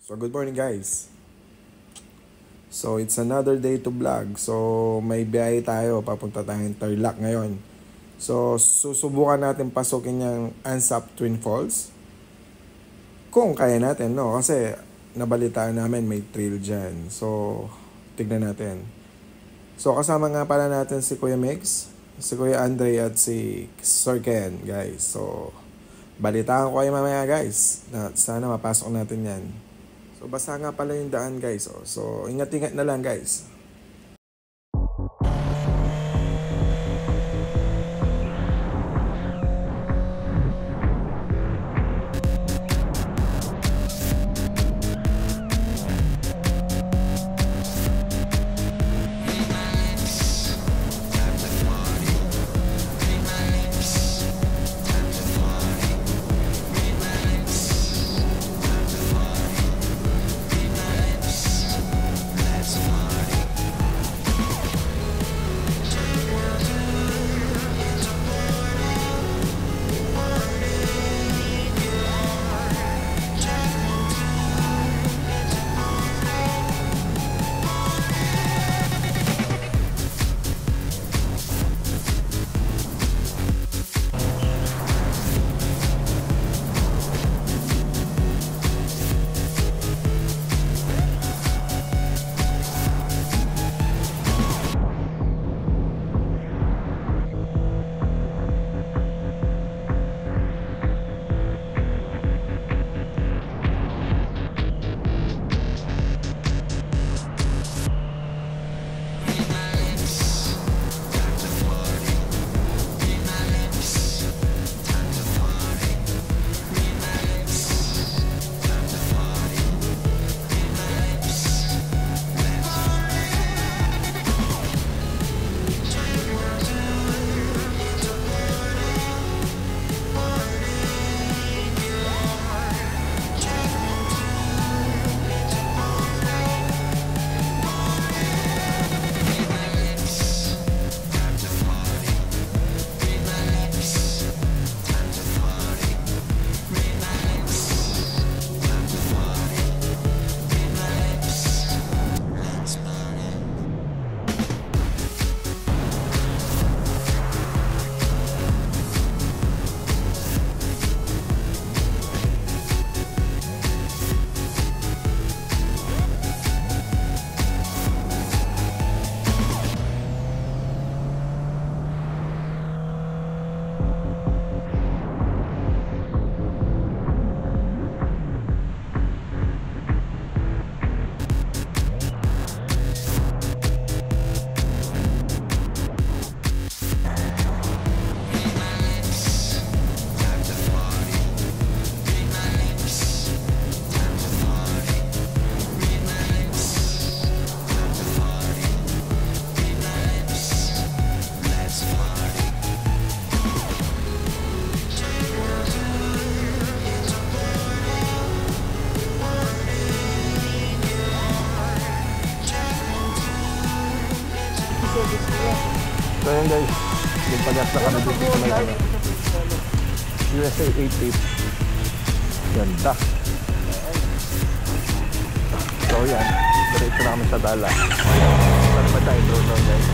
So good morning guys. So it's another day to vlog. So may biyahe tayo, papunta tayong Tarlac ngayon. So susubukan natin pasukin yung Ansap Twin Falls. Kung kaya natin, no? Kasi nabalitaan namin may trail dyan. So tignan natin. So kasama nga pala natin si Kuya Mix, si Kuya Andre at si Sir Ken, guys. So balitaan ko kayo mamaya guys. Sana mapasok natin yan. So basa nga pala yung daan guys. So ingat-ingat na lang guys. So yun guys, yung pagas na kami dito sa may USA 88. Ganda. So yan, diretso na kami sa Dala. Saan ba tayo doon guys?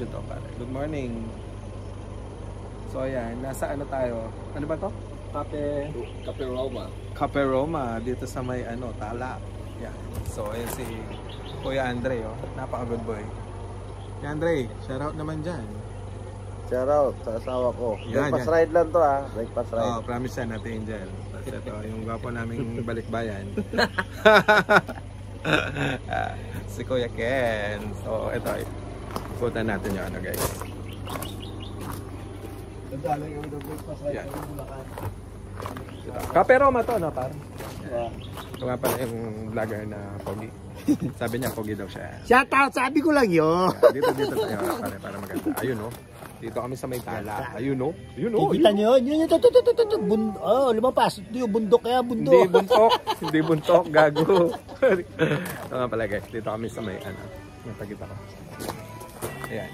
video to, pare. Good morning. So ayan, nasa ano tayo? Ano ba to? Cafe Roma. Cafe Roma, dito sa may ano, Tala. Yan. So ayan si Kuya Andre, oh. Napaka-good boy. Kuya Andre, shoutout naman dyan. Shoutout sa asawa ko. Yan, Breakfast yan. ride lang to ah. Breakfast ride. Oh, promise yan natin, Angel. Tapos ito, yung gwapo naming balikbayan. Si Kuya Ken. So ito, ikutan natin yung ano, guys. Nagdalang kami ng breakfast ride. Yan. Kami Bulacan. Cafe Roma to, no, par? Ito nga pala yung vlogger na Pogi. Sabi niya, Pogi daw siya. Shoutout, sabi ko lang yun. Dito tayo, para maganda. Ayun, no? Dito kami sa may Tala. Ayun, no? Ayun, no? Kikita nyo yun? Yun, oh, lumabas. Ito yung bundok kaya bundok. Hindi buntok. Hindi buntok, gago. Ito nga pala, guys. Dito kami sa may, ano, natagita ko. Ayan.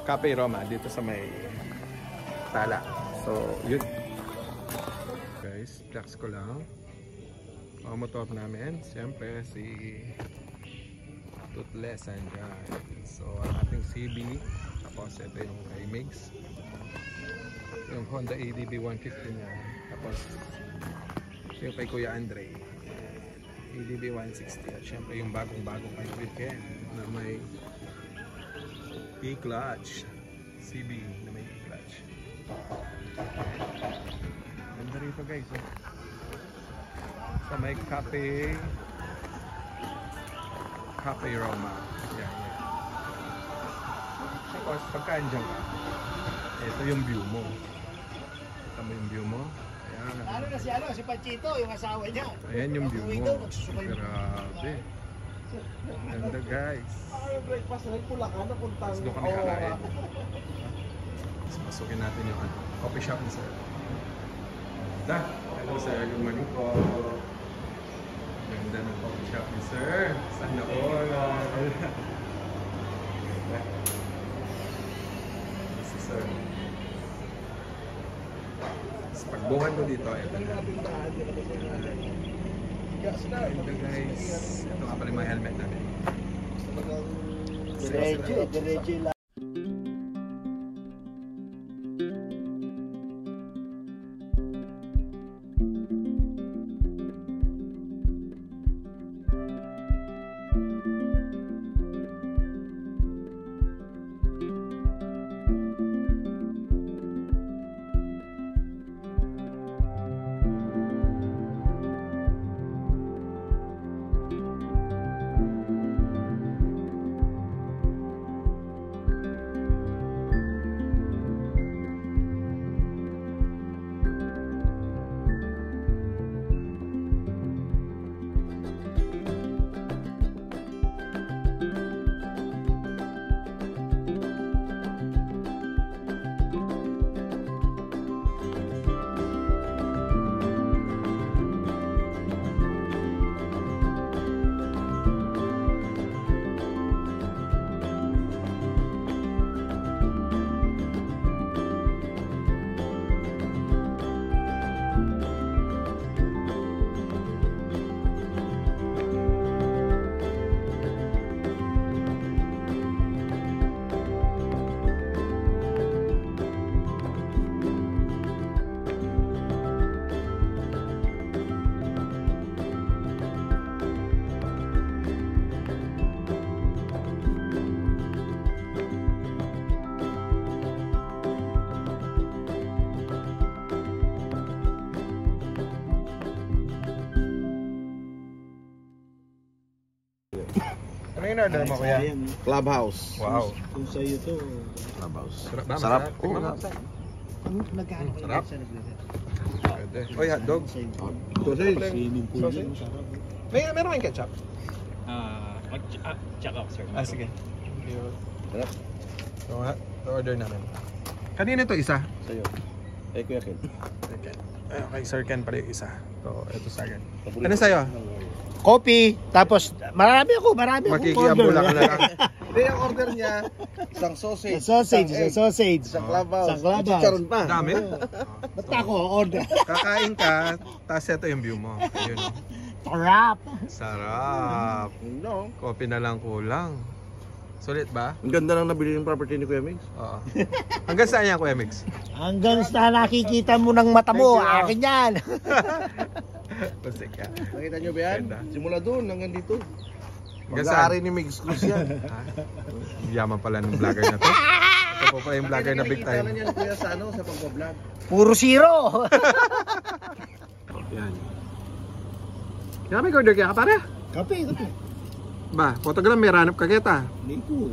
Cafe Roma, dito sa may Tala. So, yun. Guys, flex ko lang. Ang motor namin, siyempre, si Toothless andyan. So, ang ating CB. Tapos, ito yung kay Migs. Yung Honda ADB 150 niya. Tapos, yung kay Kuya Andre. ADB 160. At siyempre, yung bagong-bagong kay Weekend na may E-clutch. CB na may E-clutch. Ganda rito, guys. Oh. Sa may Cafe Roma. Yan. Tapos pagka andyan ka, ito yung view mo. Ito mo yung view mo. Ayan. Ano na si Panchito, yung asawa niya. Ayan yung view mo. Grabe. Ganda, guys. Breakfast ride Bulacan na puntang. Let's go kami kakain. Tapos pasukin natin yung ano, coffee shop ni sir. Hello sir, good morning po. Ganda ng coffee shop ni sir. Sana all. Si sir. Tapos pagbungan mo dito, ito na. Ganda, guys. Ito nga pala yung mga helmet namin. Diretso lang. Ano yung order mo, kuya? Clubhouse. Wow. Kung sa'yo to. Clubhouse. Sarap ba? Sarap. Tingnan mo. Nagkano kayo Sarap. sa nagdadala? Pwede. Oy, hotdog. Sausage. Swimming pool Sausage? yan, masarap. Meron kayong ketchup? Check out, sir. Sige. Sarap. So, order namin. Kanina to isa? Sa'yo. Kuya Ken. Okay. Okay, Sir Ken pala yung isa. So, ito sa akin. Ano sa'yo? Coffee, tapos marami ako Makikiambula ka na lang. Hindi, ang order niya, isang sausage. Sausage. Isang clubhouse. Isang clubhouse. Chicharon pa. Dami. Ba't ako order? Kakain ka, tapos ito yung view mo. Ayun. Sarap. Sarap. No. Coffee na lang kulang. Sulit ba? Ang ganda lang nabili ng property ni Kuya Mix. Oo. Hanggang saan yan, Kuya Mix? Hanggang sa nakikita mo ng mata mo, akin yan. Pasik ka. Nakita nyo ba yan? Ganda. Simula doon hanggang dito. Hanggang Mag-aari ni Mix Cruz yan. Yaman pala ng vlogger na to. Ito po pala yung vlogger na big Nakikita na time. niya Kuya sa ano, sa pagbablog. Puro zero. Yan. Kaya may order kaya ka pare? Kape. Ba, photograph may ranap ka kita. Hindi ko.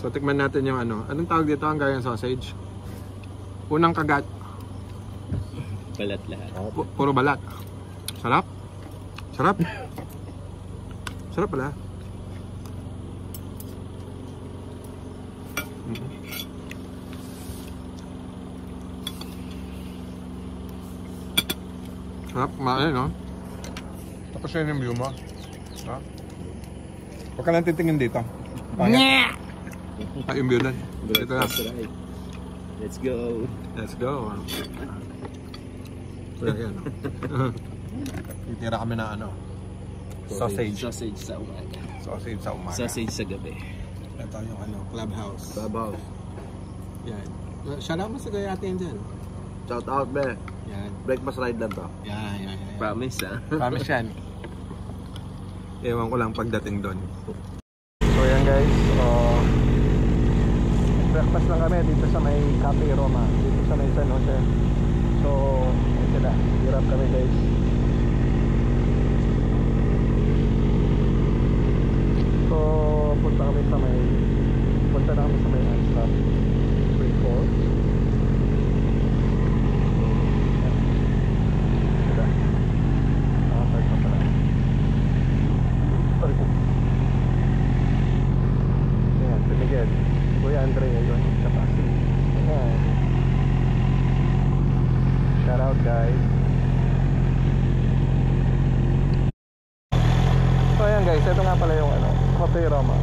So tikman natin yung ano. Anong tawag dito? Hungarian sausage. Unang kagat. Balat lahat. Puro balat. Sarap. Sarap. Sarap pala. Sarap, kumain, no? Tapos yun yung view mo. Ha? Huwag ka lang titingin dito. Pangit. Ay, yung view nun. Dito na. Let's go. Let's go. Kaya yan. Titira kami na ano. Sausage. Sausage sa umaga. Sausage sa umaga. Sausage sa gabi. Ito yung ano, clubhouse. Sabaw. Yan. Shout out mo sa gaya atin dyan. Shout out, be. Yan. Breakfast ride lang to. Yan. Promise ah. Promise yan. Ewan ko lang pagdating doon. So yan guys. So, breakfast lang kami dito sa may Cafe Roma. Dito sa may San Jose. So, ito na. Hirap kami guys. So, punta na kami sa may Unstop Street Falls. Ito na. Nakapag pa pala. Ayan, si Miguel. Kuya Andre ngayon. Tsaka si ayan. Shout out guys. So ayan guys, ito nga pala yung ano, Cafe Roma.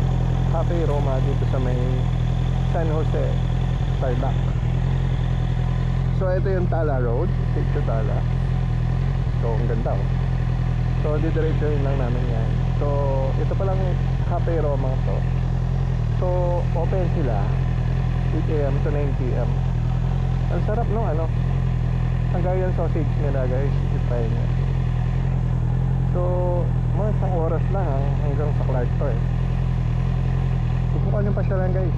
Cafe Roma dito sa may San Jose, Tarlac. So ito yung Tala Road, Sitio Tala. So ang ganda oh. So didiretsuhin lang namin yan. So ito palang Cafe Roma to. So open sila 8 AM to 9 PM. Ang sarap no ano. Hungarian sausage nila guys, i-try nyo. So mga isang oras lang hanggang sa Clark to eh. Subukan nyo pa siya lang guys.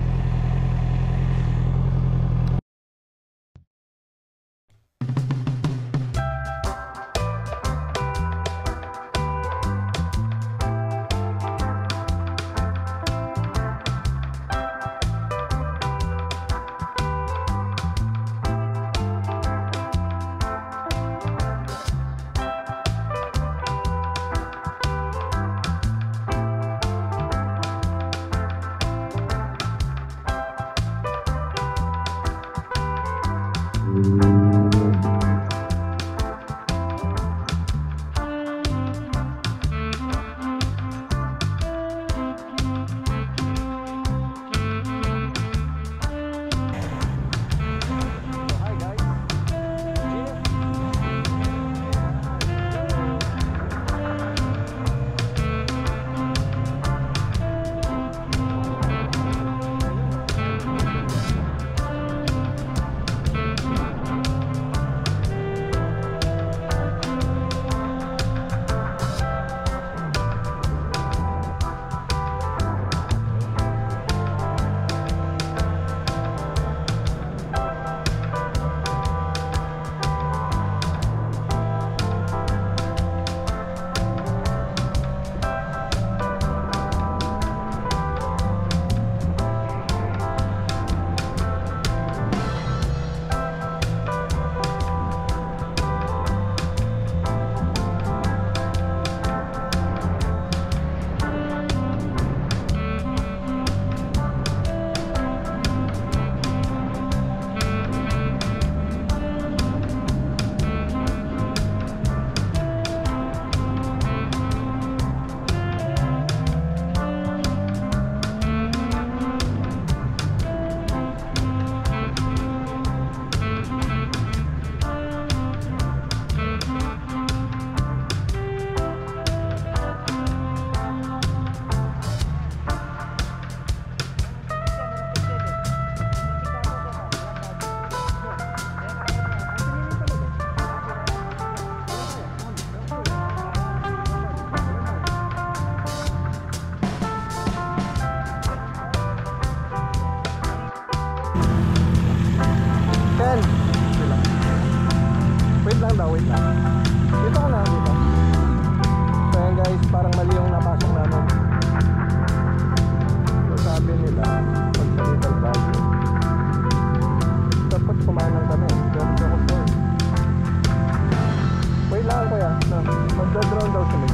Magda-drone daw si Mix.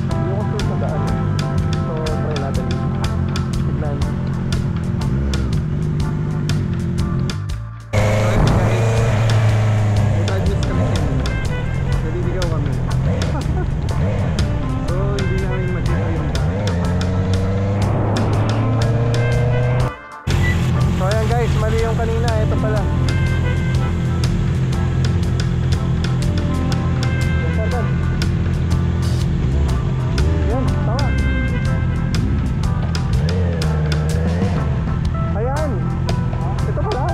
Hindi ko sure sa daan eh. So, try natin. Tignan. So, ito guys. May bad news kami sa inyo. Naliligaw kami. So, hindi namin makita yung daan. So, ayan guys. Mali yung kanina. Ito pala. Yan, tawa. Ayan. Ito pala.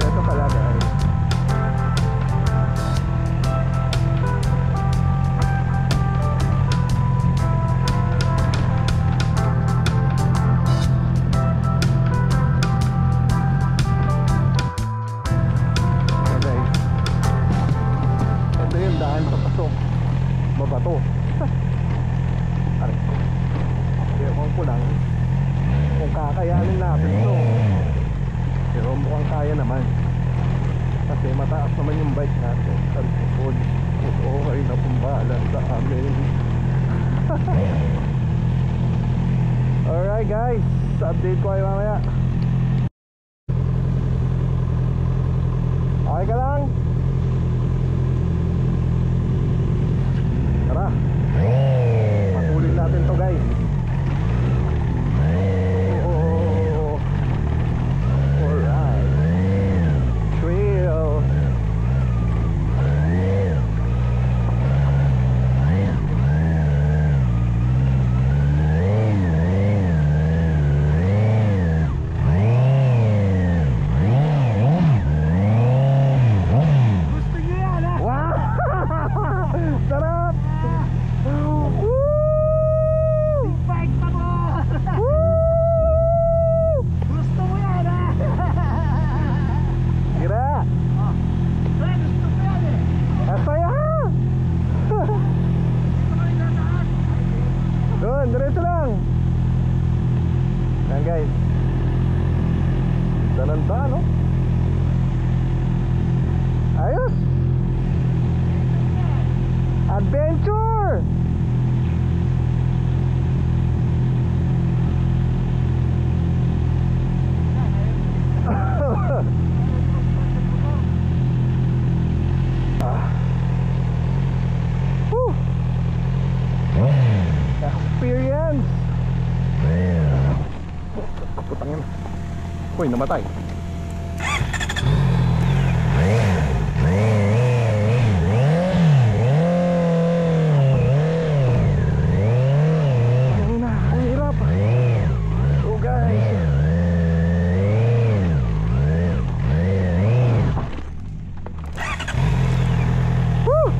Ito pala guys. Papasok mabato. Ewan ko lang kung kakayanin natin ito, pero mukhang kaya naman kasi mataas naman yung bike natin sa likod. Okay na pumbalan sa amin. Alright guys, update ko kayo mamaya. Okay ka lang? Tara, patuloy natin to guys. Oh, alright. Trail. Gusto niyo yan ha? Wow! Sarap! Gusto mo yan ha? Gira! Gusto mo yan eh! Asaya! Doon, diretso lang! Yan guys. Dananda no? Ayos! Adventure! Experience! Kaputangin. Uy, namatay. Ang hirap. Oh guys. Woo!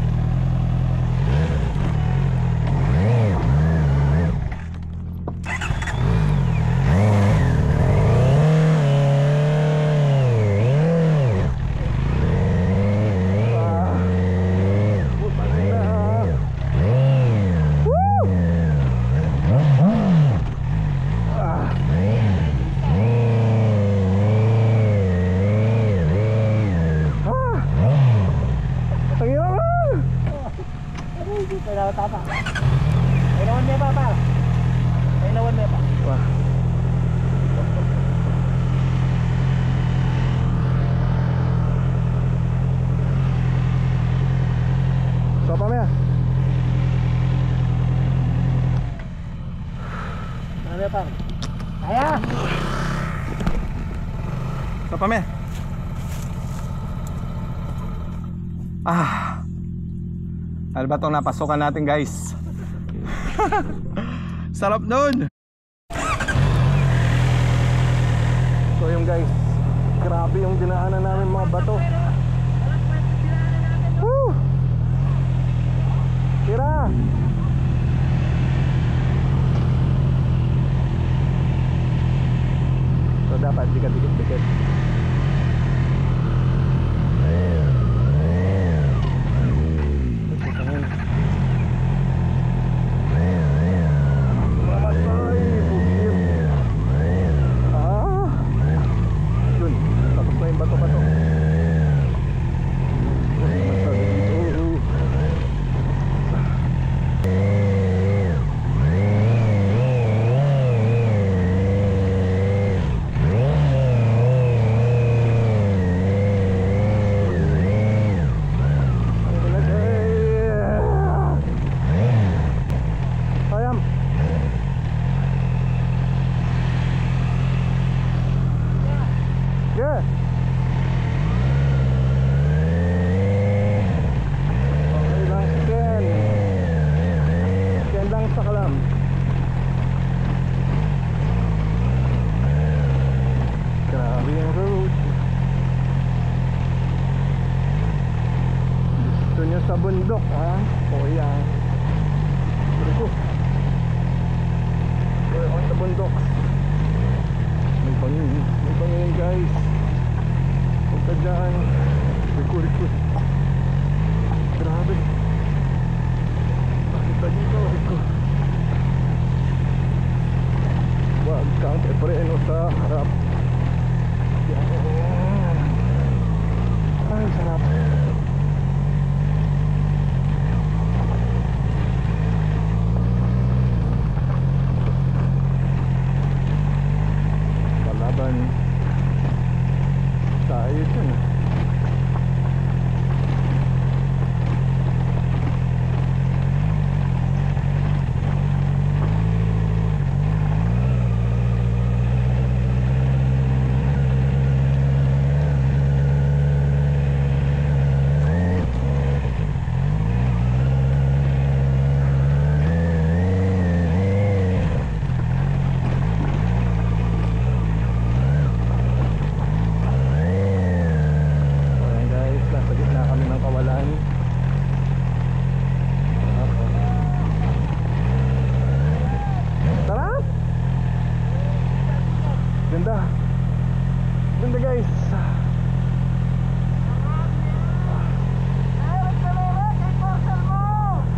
Tama. Kailangan niya pa. Kailangan niya pa. Wah. So pa maya. Ano pa? Kaya. So pa maya. Ano ba itong napasukan natin guys? Sarap nun! So yung guys, grabe yung dinaanan namin mga bato. Woo! Tira! So dapat di ka dikit-dikit. bundok, ha? O yan. We're on the bundok. May pangin guys. Punta dyan. Riku. Grabe. Pakita dito, Riku. Huwag kang ipreno sa harap. Yan. Ay, sarap. Palaban tayo dyan. Ganda guys.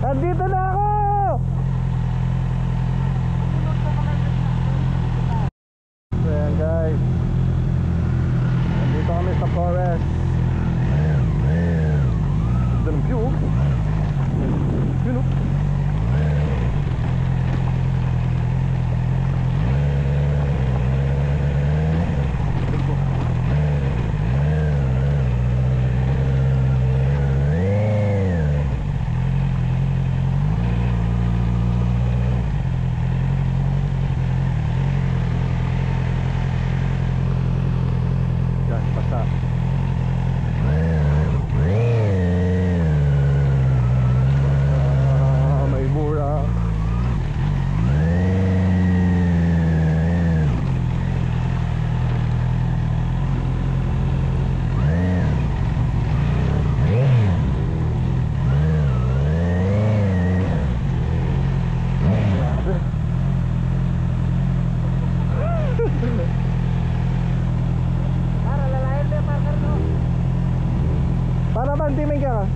Nandito na ako. So yan guys, nandito kami sa forest. Ganda ng view. Yun o. May bura. Para bantimin ka.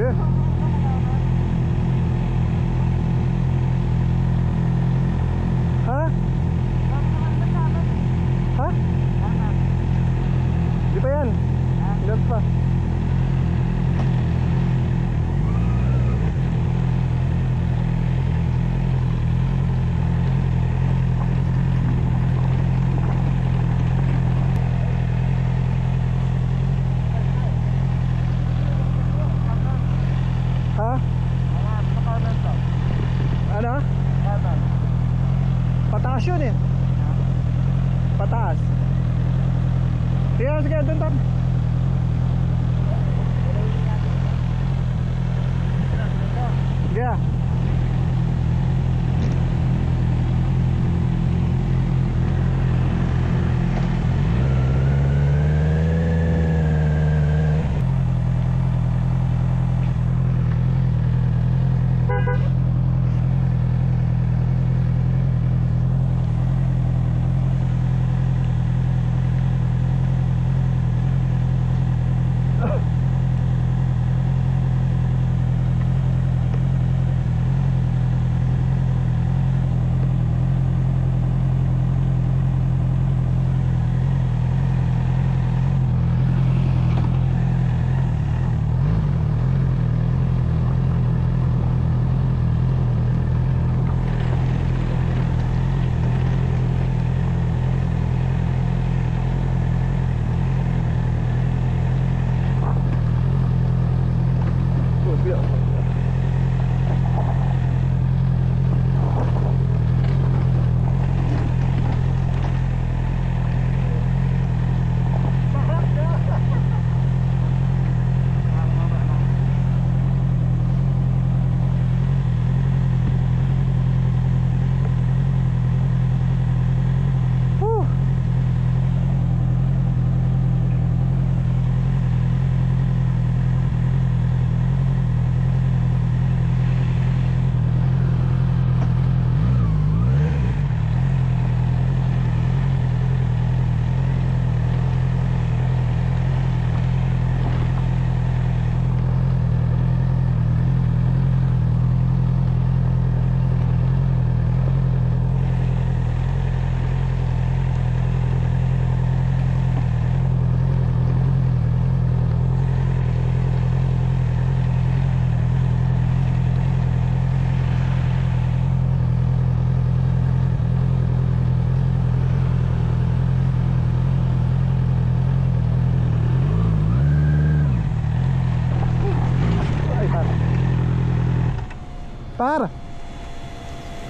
Yeah. Ha? Ha? Di pa yan. Ganun pa. Ha? Ano? Pataas yun eh. Pataas. Sige, doon tam. Yeah.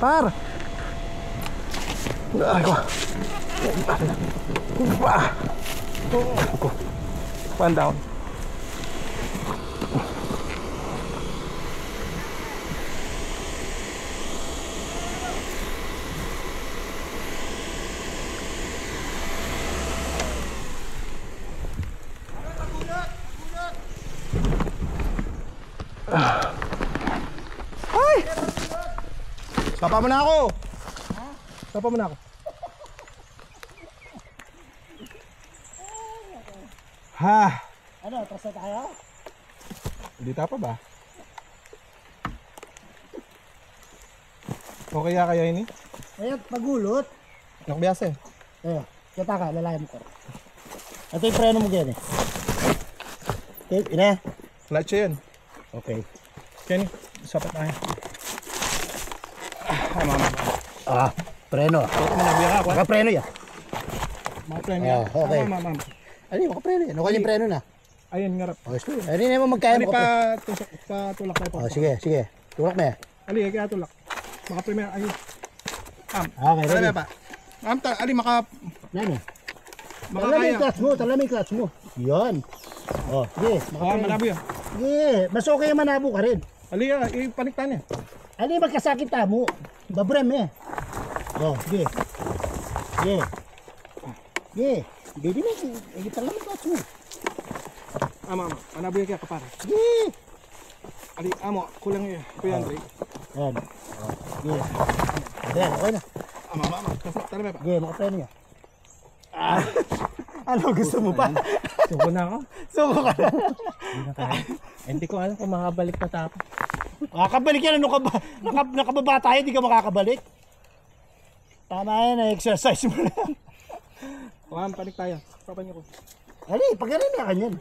Par! Ay ko. One down. Ay! Sapa mo na ako. Sapa mo na ako. Ha! Ano, atras na tayo? Hindi tapa ba? Okay kaya ini? Ayun, pagulot. Nakabiyasa eh. Ayun, kita ka, lalayan mo ko. Ito yung preno mo ganyan eh. Okay, ina. Clutch yan. Okay. Kenny, sapat tayo. Preno. Manabiya ka. Naka-preno yan. Mga preno yan. Okay. Mama. Ano yung naka-preno yan? Ano yung preno na? Ayun, ngarap. Oh, sige. Ano yung magkaya Ali mo? patulak tayo po. Oh, sige, sige. Tulak na yan. Ali, kaya tulak. Maka premier, ayun. Okay, ready. Alam pa. Ali, maka... Nani? Makakaya. Tala may clutch mo. Yan. Oh, sige. Manabo yan. Sige, mas okay yung manabo ka rin. Ali, ipaliktan niya. Ano yung magkasakit mo? Babrem eh. Oh, sige. Sige. Sige. Hindi mo. Tala may clutch mo. Ama, manabo yan kaya kapara. Sige. Ali, amo, kulang yan. Kuya Andre. Yan. Sige. Yan, okay na. Ama. Tala may pa. Sige, makapreno niya. Ano gusto mo pa? Suko na ako. Suko ka na. Hindi ko alam kung makabalik pa tapo. Makakabalik yan. Ano ka ba? Nakababa tayo, di ka makakabalik. Tama yan, exercise mo na. Kuhan, panik tayo. Papan niyo ko. Ali, pag ganun na kanyan.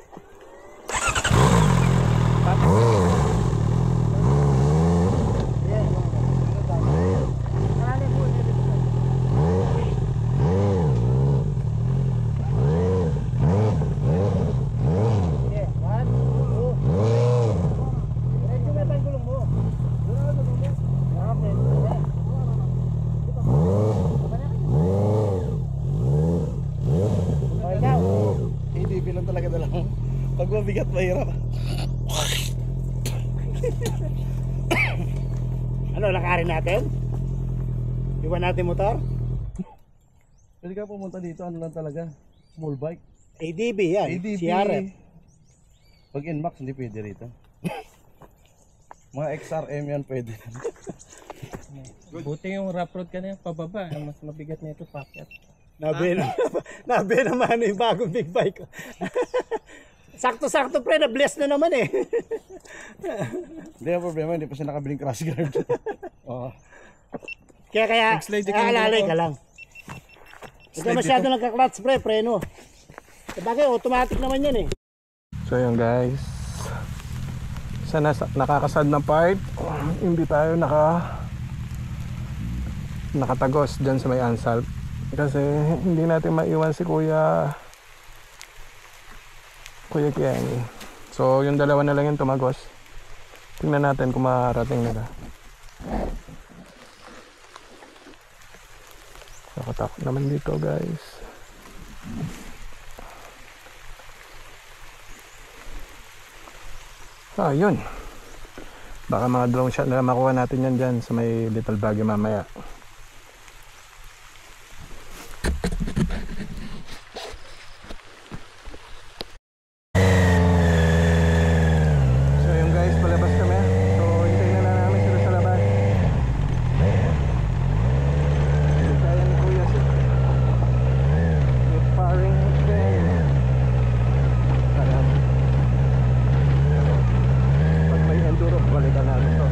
ADB lang talaga na lang. Pag mabigat, mahirap. Ano, lakarin natin? Iwan natin motor? Pwede ka pumunta dito, ano lang talaga. Small bike. ADB yan. ADB. CRF. Pag NMAX, hindi pwede rito. Mga XRM yan pwede. Buti yung rough road ka na yung pababa. Ang mas mabigat na ito, packet. Nabe naman yung bagong big bike. Sakto-sakto pre, na-bless na naman eh. Hindi na problema, hindi pa siya nakabiling crash guard. Oo. Kaya alalay ka lang. Hindi ka masyado nagka-clutch pre, preno. Sabagay, automatic naman yan eh. So yun guys, sa nakakasad na part, hindi tayo nakatagos dyan sa may Ansal. Kasi hindi natin maiwan si Kuya Kenny. So yung dalawa na lang yung tumagos. Tingnan natin kung makarating nila. Nakatak naman dito guys. Yun. Baka mga drone shot na makuha natin yan dyan sa may Little Baguio mamaya. So yun guys, palabas kami. So hintayin na namin sila sa labas. Hintayin ni Kuya si paring thing. Sarap. Pag may enduro, balikan natin to.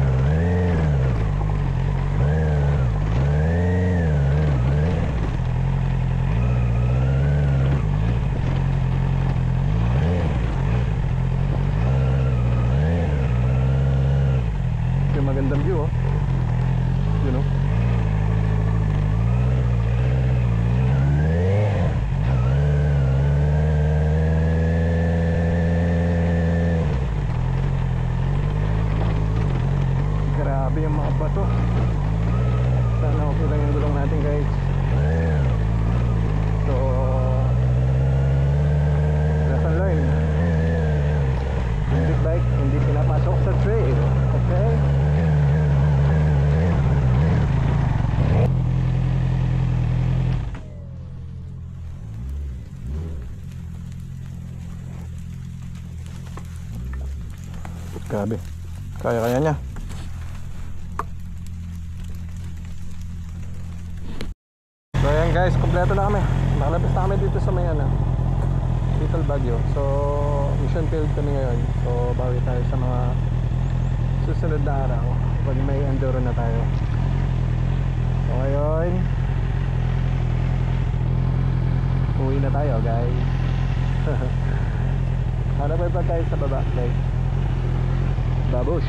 yan guys. So lesson learned. Yung big bike hindi pinapasok sa trail. Okay? Grabe. Kaya niya. So ayan guys, kompleto na kami. Nakalapis na kami dito sa may Little Baguio. So mission field kami ngayon. So bawi tayo sa mga susunod na araw pag may enduro na tayo. So ngayon uwi na tayo guys. Hanap pa tayo sa baba guys. Babush.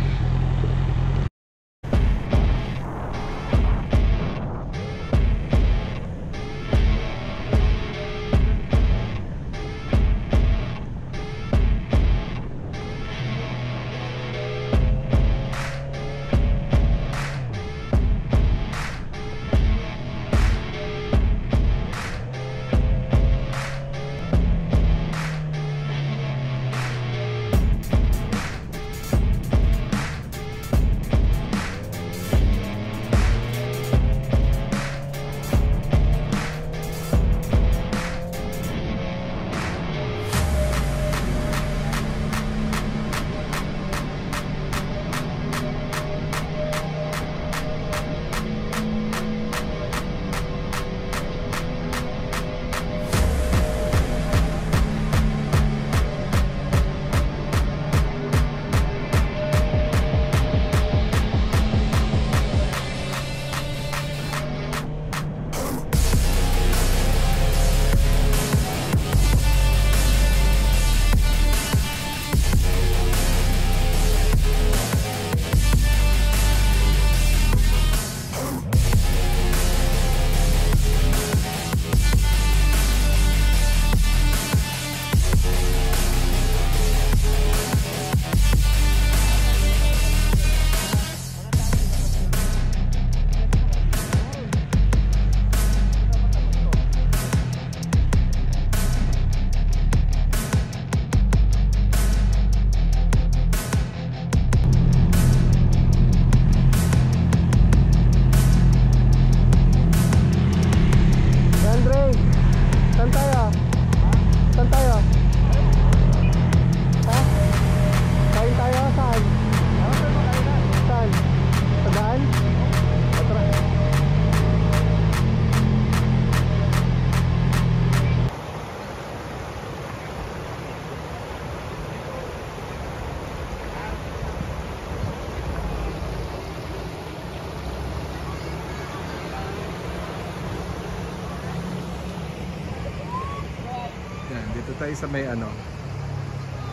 Dito tayo sa may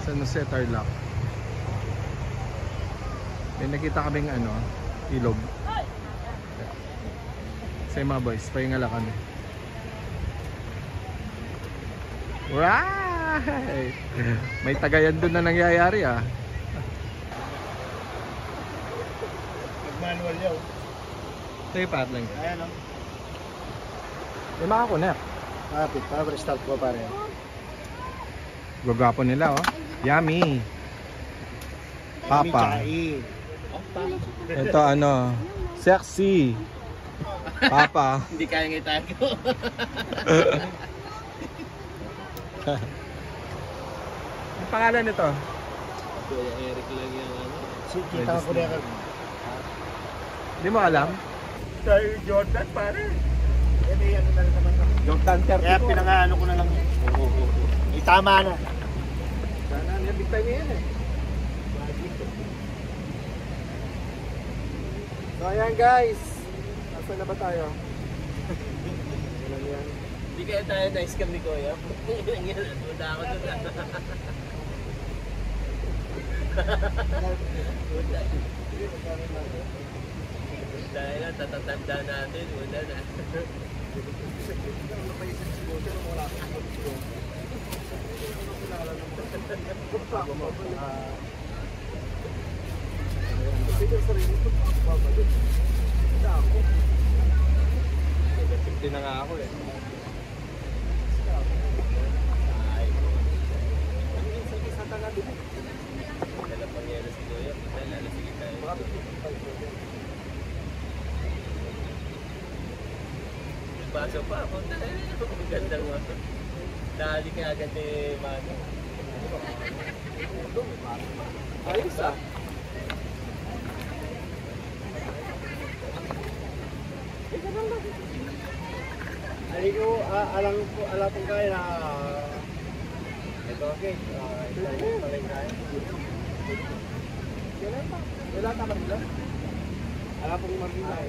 San Jose Tarlac. May nakita kaming ilog. Sa mga boys, pahinga lang kami. Right! May tagayan doon na nangyayari Manual yaw. Ito yung paddling. Ayan o. May makakunak. Kapit, para start ko pare. Gagapo nila Yummy. Papa. Ito sexy. Papa. Hindi kaya ng itago. Ang pangalan nito? Kuya Eric lang yung Kita ko na. Hindi mo alam? Tayo Jordan pare. Yan na naman. Jordan 30. Kaya pinangaano ko na lang. Tama na. Sana yan, big time yan So ayan guys. Nasaan na ba tayo? Hindi kaya tayo na-scam ni Kuya. Punta ako doon. Dahil lang, tatatanda natin. Punta na. baso pa. Punta na yun. Ang gandang mo. Dali ka agad eh, Mano. Ayos ah. Ay ko, alam ko kayo na ito okay. Ito pala yung kaya. Wala pa ba sila? Alam kong mag-inay.